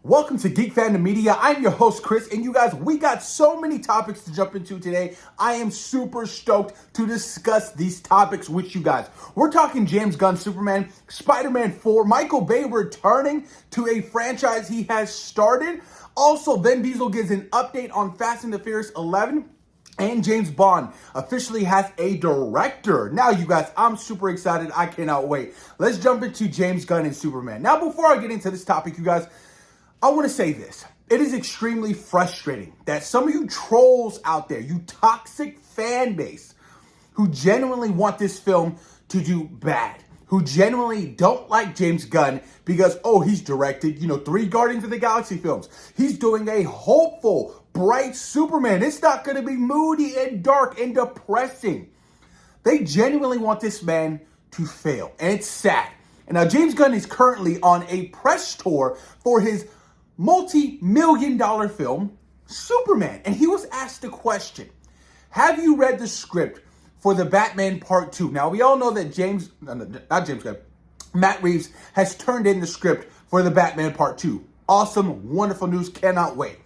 Welcome to Geek Fandom Media. I'm your host, Chris, and you guys, we got so many topics to jump into today. I am super stoked to discuss these topics with you guys. We're talking James Gunn, Superman, Spider-Man 4, Michael Bay returning to a franchise he has started. Also, Vin Diesel gives an update on Fast and the Furious 11. And James Bond officially has a director. Now, you guys, I'm super excited. I cannot wait. Let's jump into James Gunn and Superman. Now, before I get into this topic, you guys, I want to say this. It is extremely frustrating that some of you trolls out there, you toxic fan base, who genuinely want this film to do bad, who genuinely don't like James Gunn because, he's directed, 3 Guardians of the Galaxy films. He's doing a hopeful, bright Superman. It's not going to be moody and dark and depressing. They genuinely want this man to fail, and it's sad. And now James Gunn is currently on a press tour for his multi-million-dollar film, Superman. And he was asked the question, have you read the script for the Batman Part 2? Now, we all know that Matt Reeves has turned in the script for the Batman Part 2. Awesome, wonderful news, cannot wait.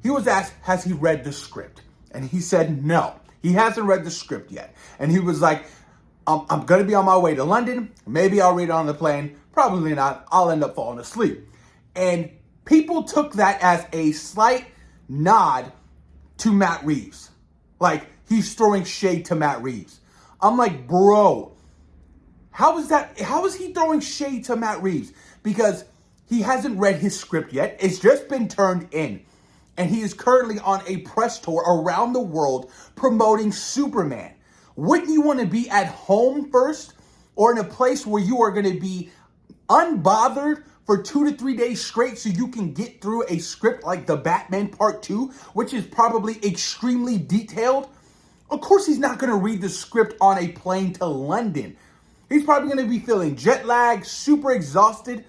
He was asked, has he read the script? And he said no, he hasn't read the script yet. And he was like, I'm going to be on my way to London. Maybe I'll read it on the plane. Probably not. I'll end up falling asleep. And people took that as a slight nod to Matt Reeves. Like, he's throwing shade to Matt Reeves. I'm like, bro, how is he throwing shade to Matt Reeves? Because he hasn't read his script yet. It's just been turned in. And he is currently on a press tour around the world promoting Superman. Wouldn't you want to be at home first, or in a place where you are going to be unbothered for 2 to 3 days straight so you can get through a script like the Batman Part 2, which is probably extremely detailed? Of course he's not going to read the script on a plane to London. He's probably going to be feeling jet lag, super exhausted.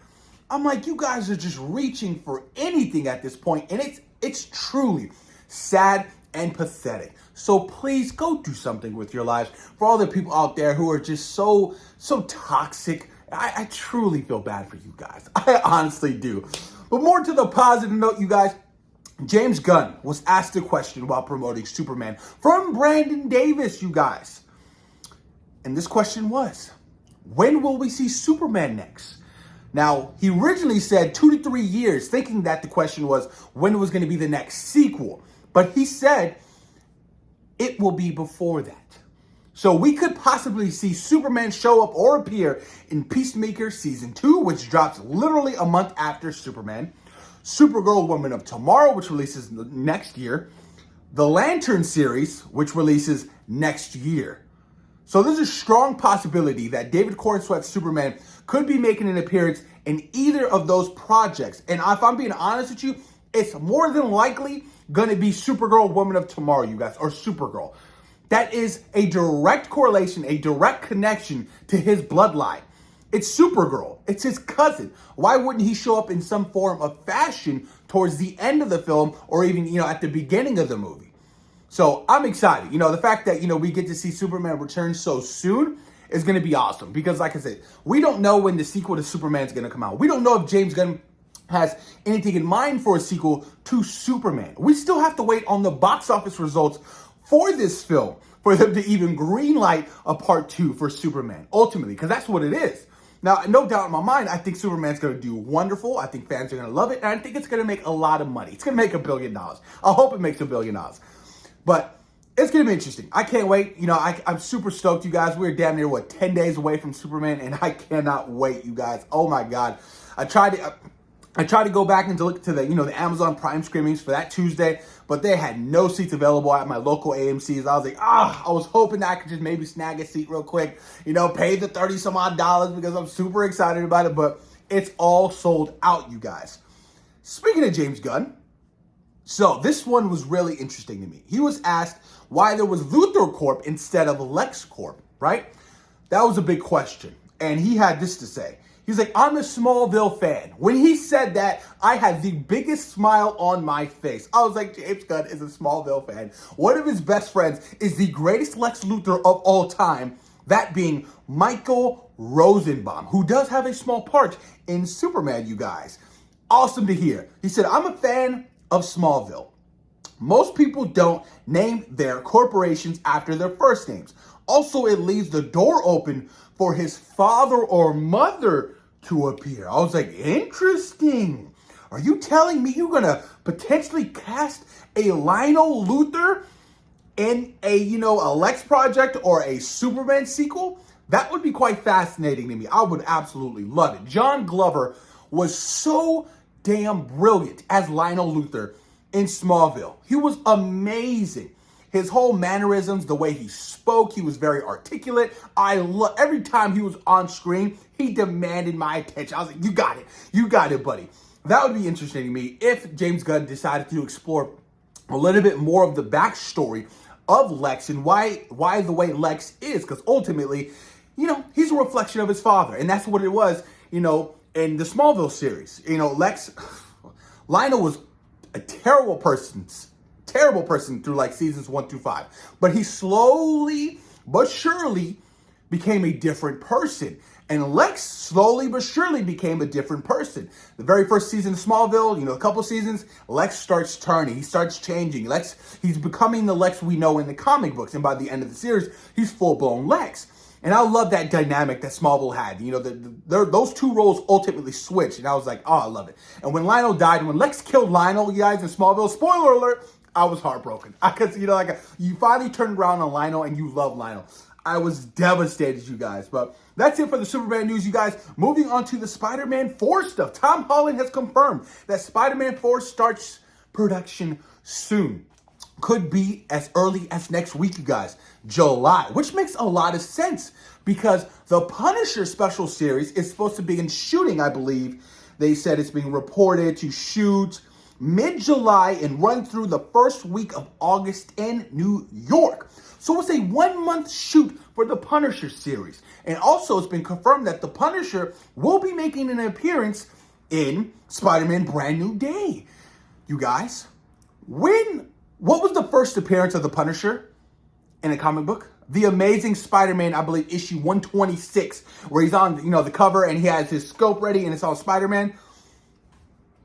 I'm like, you guys are just reaching for anything at this point, and it's truly sad and pathetic. So please go do something with your lives. For all the people out there who are just so toxic, I truly feel bad for you guys. I honestly do. But more to the positive note, you guys, James Gunn was asked a question while promoting Superman from Brandon Davis, you guys. And this question was, when will we see Superman next? Now, he originally said 2 to 3 years, thinking that the question was when was going to be the next sequel. But he said it will be before that. So we could possibly see Superman show up or appear in Peacemaker Season 2, which drops literally a month after Superman. Supergirl Woman of Tomorrow, which releases next year. The Lantern series, which releases next year. So there's a strong possibility that David Corenswet's Superman could be making an appearance in either of those projects. And if I'm being honest with you, it's more than likely going to be Supergirl Woman of Tomorrow, you guys, or Supergirl. That is a direct correlation, a direct connection to his bloodline. It's Supergirl. It's his cousin. Why wouldn't he show up in some form of fashion towards the end of the film or even, at the beginning of the movie? So I'm excited. The fact that, we get to see Superman return so soon is going to be awesome. Because like I said, we don't know when the sequel to Superman is going to come out. We don't know if James Gunn has anything in mind for a sequel to Superman. We still have to wait on the box office results for this film for them to even greenlight a Part 2 for Superman, ultimately, because that's what it is. Now, no doubt in my mind, I think Superman's going to do wonderful. I think fans are going to love it, and I think it's going to make a lot of money. It's going to make $1 billion. I hope it makes $1 billion. But it's going to be interesting. I can't wait. I'm super stoked, you guys. We're damn near, 10 days away from Superman, and I cannot wait, you guys. Oh, my God. I tried to go back and to look to the Amazon Prime screenings for that Tuesday, but they had no seats available at my local AMCs. I was like, I was hoping that I could just maybe snag a seat real quick, pay the $30 some odd because I'm super excited about it, but it's all sold out, you guys. Speaking of James Gunn, so this one was really interesting to me. He was asked why there was Luthor Corp instead of Lex Corp, right? That was a big question, and he had this to say. He's like, I'm a Smallville fan. When he said that, I had the biggest smile on my face. I was like, James Gunn is a Smallville fan. One of his best friends is the greatest Lex Luthor of all time, that being Michael Rosenbaum, who does have a small part in Superman, you guys. awesome to hear. He said, I'm a fan of Smallville. Most people don't name their corporations after their first names. Also, it leaves the door open for his father or mother to appear. I was like, interesting. Are you telling me you're going to potentially cast a Lionel Luthor in a Lex project or a Superman sequel? That would be quite fascinating to me. I would absolutely love it. John Glover was so damn brilliant as Lionel Luthor in Smallville. He was amazing. His whole mannerisms, the way he spoke, he was very articulate. Every time he was on screen, he demanded my attention. I was like, you got it, buddy. That would be interesting to me if James Gunn decided to explore a little bit more of the backstory of Lex and why the way Lex is, because ultimately, he's a reflection of his father, and that's what it was, in the Smallville series. Lionel was a terrible person through like seasons 1 through 5, but he slowly but surely became a different person. And Lex slowly but surely became a different person. The very first season of Smallville, a couple seasons, Lex starts turning. He starts changing. He's becoming the Lex we know in the comic books. And by the end of the series, he's full-blown Lex. And I love that dynamic that Smallville had. Those two roles ultimately switched. And I was like, oh, I love it. And when Lionel died, when Lex killed Lionel, you guys, in Smallville, spoiler alert, I was heartbroken. Because, you finally turned around on Lionel and you love Lionel. I was devastated, you guys. But that's it for the Superman news, you guys. Moving on to the Spider-Man 4 stuff. Tom Holland has confirmed that Spider-Man 4 starts production soon. Could be as early as next week, you guys. July, which makes a lot of sense because the Punisher special series is supposed to begin shooting, I believe. They said it's being reported to shoot mid-July and run through the first week of August in New York. So it's a 1-month shoot for the Punisher series. And also it's been confirmed that the Punisher will be making an appearance in Spider-Man Brand New Day. You guys, what was the first appearance of the Punisher in a comic book? The Amazing Spider-Man, I believe, issue 126, where he's on, the cover and he has his scope ready and it's all Spider-Man.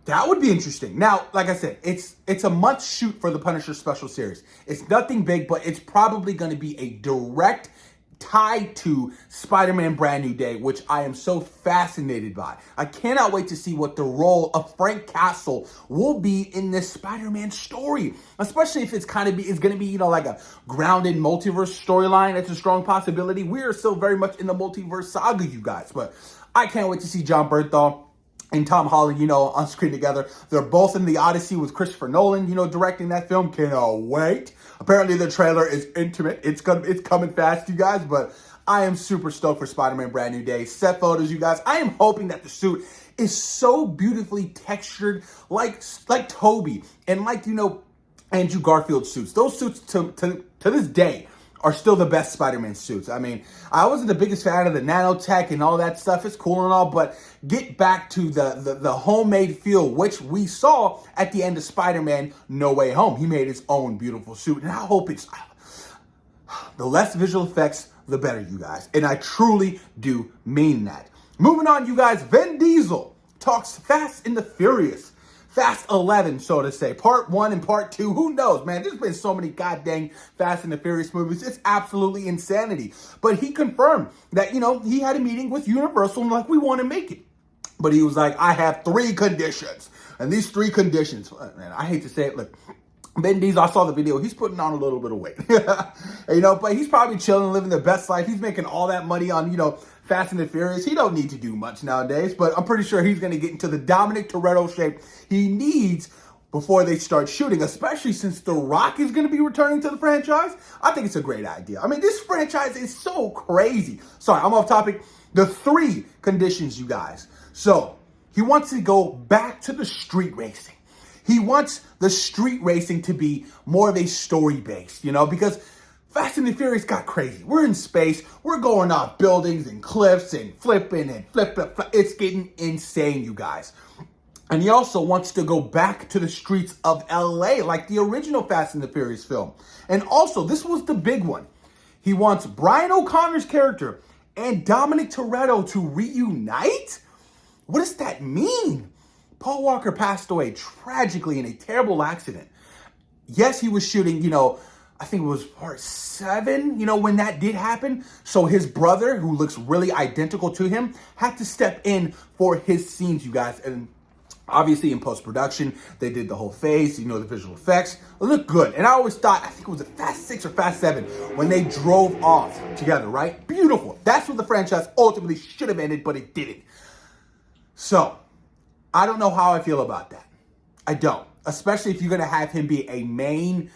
That would be interesting. Now, like I said, it's a month shoot for the Punisher special series. It's nothing big, but it's probably going to be a direct tie to Spider-Man Brand New Day, which I am so fascinated by. I cannot wait to see what the role of Frank Castle will be in this Spider-Man story, especially if it's going to be, like a grounded multiverse storyline. It's a strong possibility. We are still very much in the multiverse saga, you guys, but I can't wait to see John Bernthal and Tom Holland, on screen together. They're both in The Odyssey with Christopher Nolan, directing that film. Cannot wait. Apparently the trailer is intimate. It's coming fast, you guys, but I am super stoked for Spider-Man Brand New Day. Set photos, you guys. I am hoping that the suit is so beautifully textured like Toby and Andrew Garfield suits. Those suits to this day are still the best Spider-Man suits. I mean, I wasn't the biggest fan of the nanotech and all that stuff. It's cool and all, but get back to the homemade feel, which we saw at the end of Spider-Man No Way Home. He made his own beautiful suit, and I hope it's... The less visual effects, the better, you guys. And I truly do mean that. Moving on, you guys, Vin Diesel talks Fast and the Furious. Fast 11, so to say. Part 1 and Part 2. Who knows, man? There's been so many goddamn Fast and the Furious movies. It's absolutely insanity. But he confirmed that, he had a meeting with Universal and we want to make it. But he was like, I have 3 conditions. And these 3 conditions, man, I hate to say it, look, Vin Diesel, I saw the video, he's putting on a little bit of weight. But he's probably chilling, living the best life. He's making all that money on, Fast and the Furious. He don't need to do much nowadays, but I'm pretty sure he's going to get into the Dominic Toretto shape he needs before they start shooting, especially since The Rock is going to be returning to the franchise. I think it's a great idea. I mean, this franchise is so crazy. Sorry, I'm off topic. The 3 conditions, you guys. So, he wants to go back to the street racing. He wants the street racing to be more of a story-based, because Fast and the Furious got crazy. We're in space. We're going off buildings and cliffs and flipping and flip. It's getting insane, you guys. And he also wants to go back to the streets of LA like the original Fast and the Furious film. And also, this was the big one. He wants Brian O'Connor's character and Dominic Toretto to reunite? What does that mean? Paul Walker passed away tragically in a terrible accident. Yes, he was shooting, I think it was part 7, when that did happen. So his brother, who looks really identical to him, had to step in for his scenes, you guys. And obviously in post-production, they did the whole face, the visual effects. It looked good. And I always thought, I think it was a Fast 6 or Fast 7, when they drove off together, right? Beautiful. That's what the franchise ultimately should have ended, but it didn't. So, I don't know how I feel about that. I don't. Especially if you're going to have him be a main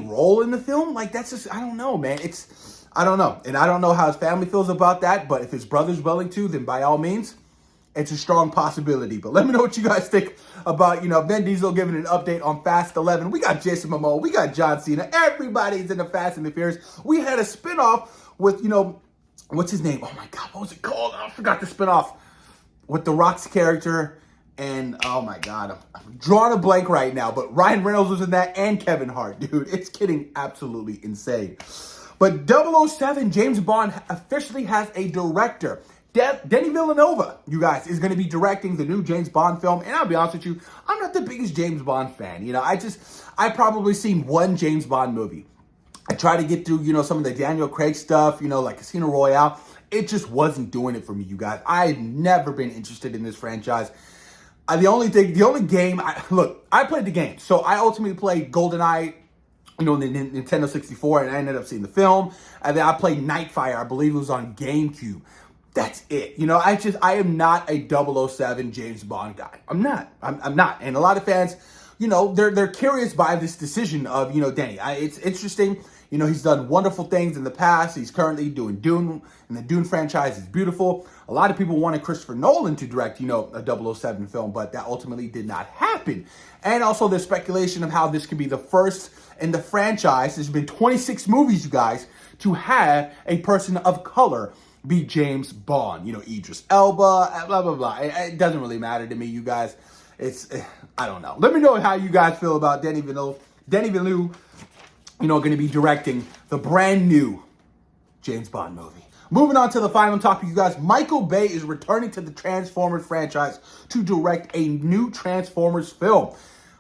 role in the film. Like, that's just, I don't know, man. I don't know. And I don't know how his family feels about that, but if his brother's willing to, then by all means, it's a strong possibility. But let me know what you guys think about, Vin Diesel giving an update on Fast 11. We got Jason Momoa. We got John Cena. Everybody's in the Fast and the Furious. We had a spinoff with, what's his name? Oh, my God. What was it called? I forgot the spinoff with The Rock's character. And, oh, my God. I'm drawing a blank right now. But Ryan Reynolds was in that and Kevin Hart, dude. It's getting absolutely insane. But 007, James Bond, officially has a director. Denis Villeneuve, you guys, is going to be directing the new James Bond film. And I'll be honest with you, I'm not the biggest James Bond fan. I probably seen one James Bond movie. I tried to get through, some of the Daniel Craig stuff, like Casino Royale. It just wasn't doing it for me, you guys. I've never been interested in this franchise. The only game, I played the game. So I ultimately played GoldenEye, the Nintendo 64, and I ended up seeing the film. And then I played Nightfire, I believe it was on GameCube. That's it. I am not a 007 James Bond guy. I'm not. And a lot of fans, they're curious by this decision of, Denny. It's interesting. He's done wonderful things in the past. He's currently doing Dune, and the Dune franchise is beautiful. A lot of people wanted Christopher Nolan to direct, a 007 film, but that ultimately did not happen. And also there's speculation of how this could be the first in the franchise. There's been 26 movies, you guys, to have a person of color be James Bond. Idris Elba, blah, blah, blah. It doesn't really matter to me, you guys. I don't know. Let me know how you guys feel about Denis Villeneuve. Going to be directing the brand new James Bond movie. Moving on to the final topic, you guys. Michael Bay is returning to the Transformers franchise to direct a new Transformers film.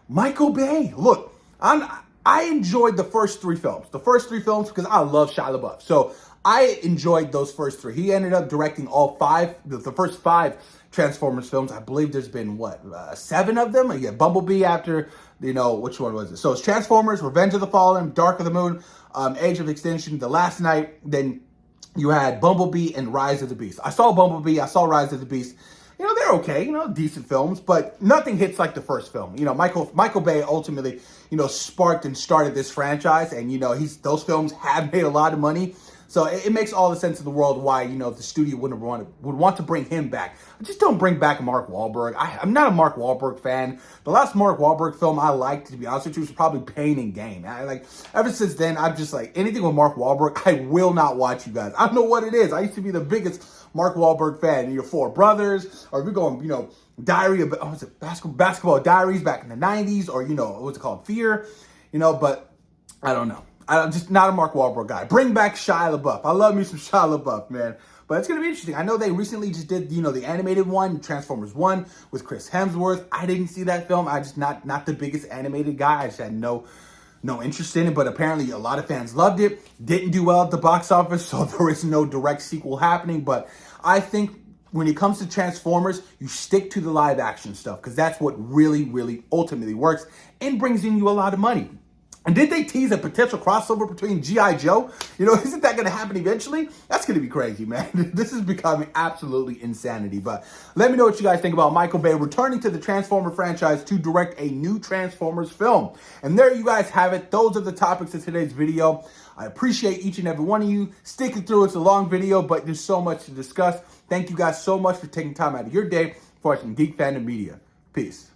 Michael Bay, look, I enjoyed the first 3 films. The first 3 films because I love Shia LaBeouf. So I enjoyed those first 3. He ended up directing all 5, the first 5 Transformers films. I believe there's been, 7 of them? Yeah, Bumblebee after, which one was it? So it's Transformers, Revenge of the Fallen, Dark of the Moon, Age of Extinction, The Last Night. Then you had Bumblebee and Rise of the Beast. I saw Bumblebee, I saw Rise of the Beast. They're okay, decent films, but nothing hits like the first film. Michael Bay ultimately, sparked and started this franchise, and, those films have made a lot of money. So it makes all the sense in the world why, the studio would want to bring him back. Just don't bring back Mark Wahlberg. I'm not a Mark Wahlberg fan. The last Mark Wahlberg film I liked, to be honest with you, was probably Pain and Gain. Ever since then, I'm just like, anything with Mark Wahlberg, I will not watch, you guys. I don't know what it is. I used to be the biggest Mark Wahlberg fan. Your Four Brothers, or if you're going, Diary of, was it Basketball Diaries back in the 90s, or, what's it called, Fear, but I don't know. I'm just not a Mark Wahlberg guy. Bring back Shia LaBeouf. I love me some Shia LaBeouf, man. But it's going to be interesting. I know they recently just did, the animated one, Transformers 1 with Chris Hemsworth. I didn't see that film. I just not the biggest animated guy. I just had no interest in it. But apparently a lot of fans loved it. Didn't do well at the box office, so there is no direct sequel happening. But I think when it comes to Transformers, you stick to the live action stuff because that's what really, really ultimately works and brings in you a lot of money. And did they tease a potential crossover between G.I. Joe? Isn't that going to happen eventually? That's going to be crazy, man. This is becoming absolutely insanity. But let me know what you guys think about Michael Bay returning to the Transformer franchise to direct a new Transformers film. And there you guys have it. Those are the topics of today's video. I appreciate each and every one of you sticking through. It's a long video, but there's so much to discuss. Thank you guys so much for taking time out of your day for watching Geek Fandom Media. Peace.